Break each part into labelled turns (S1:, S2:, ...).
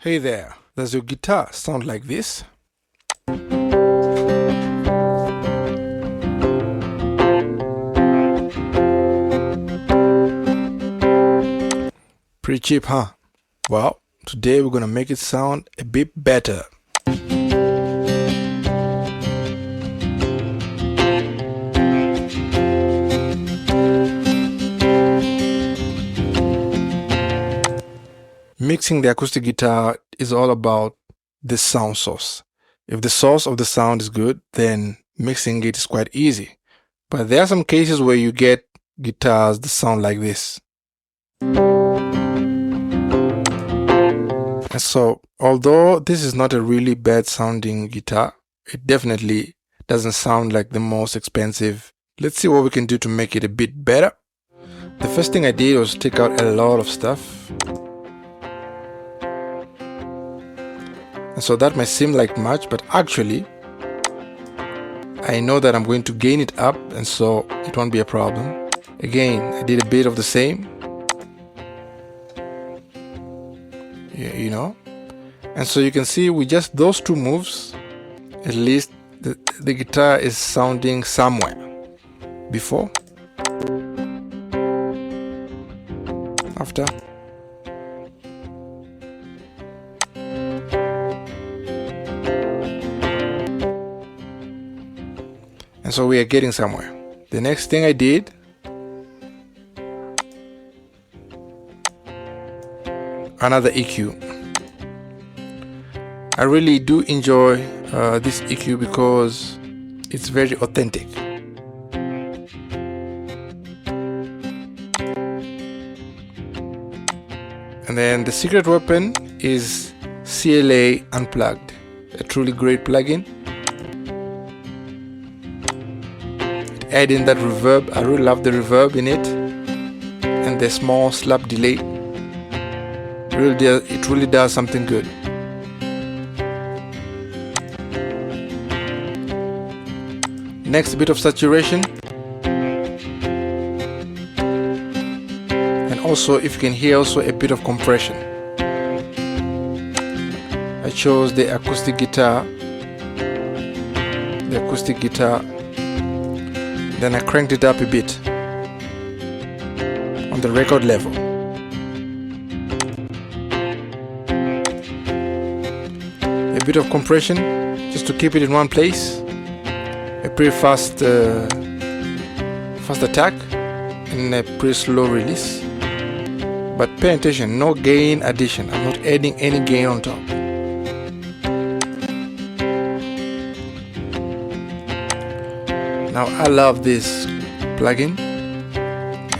S1: Hey there, does your guitar sound like this? Pretty cheap, huh? Well, today we're gonna make it sound a bit better. Mixing the acoustic guitar is all about the sound source. If the source of the sound is good, then mixing it is quite easy. But there are some cases where you get guitars that sound like this. And so, although this is not a really bad sounding guitar, it definitely doesn't sound like the most expensive. Let's see what we can do to make it a bit better. The first thing I did was take out a lot of stuff. And so that might seem like much, but actually, I know that I'm going to gain it up, and so it won't be a problem. Again, I did a bit of the same. You know, and so you can see with just those two moves, at least the guitar is sounding somewhere. Before, after, and so we are getting somewhere. The next thing I did, another EQ. I really do enjoy this EQ because it's very authentic. And then the secret weapon is CLA Unplugged, a truly great plugin. Add in that reverb. I really love the reverb in it, and the small slap delay. It really does something good. Next, a bit of saturation, and also, if you can hear, also a bit of compression. I chose the acoustic guitar. Then I cranked it up a bit on the record level. A bit of compression just to keep it in one place. A pretty fast attack and a pretty slow release. But pay attention, no gain addition. I'm not adding any gain on top. Now I love this plugin.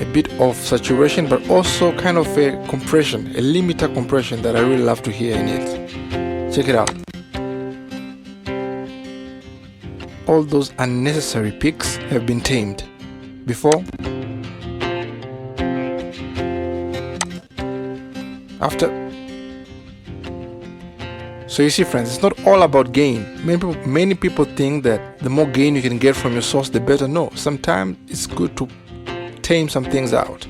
S1: A bit of saturation, but also kind of a compression, a limiter compression that I really love to hear in it. Check it out. All those unnecessary peaks have been tamed. Before, after. So you see, friends, it's not all about gain. Many people think that the more gain you can get from your source, the better. No, sometimes it's good to tame some things out.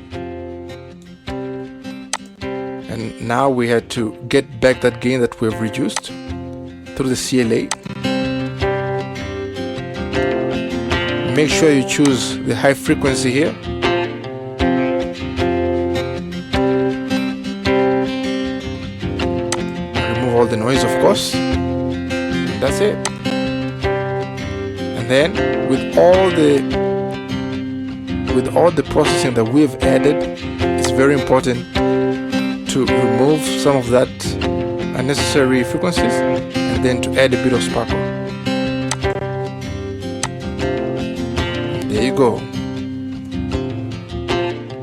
S1: And now we had to get back that gain that we've reduced through the CLA. Make sure you choose the high frequency here. Remove all the noise, of course. And that's it. And then with all the processing that we've added, it's very important to remove some of that unnecessary frequencies and then to add a bit of sparkle. There you go.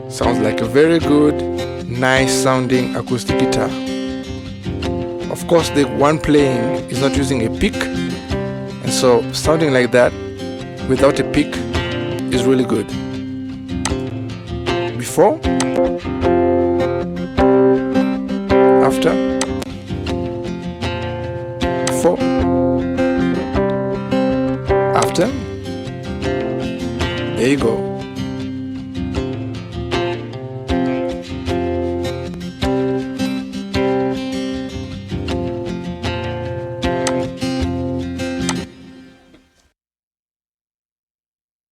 S1: Sounds like a very good, nice sounding acoustic guitar. Of course, the one playing is not using a pick, and so sounding like that without a pick is really good. Before, after, before, after. There you go.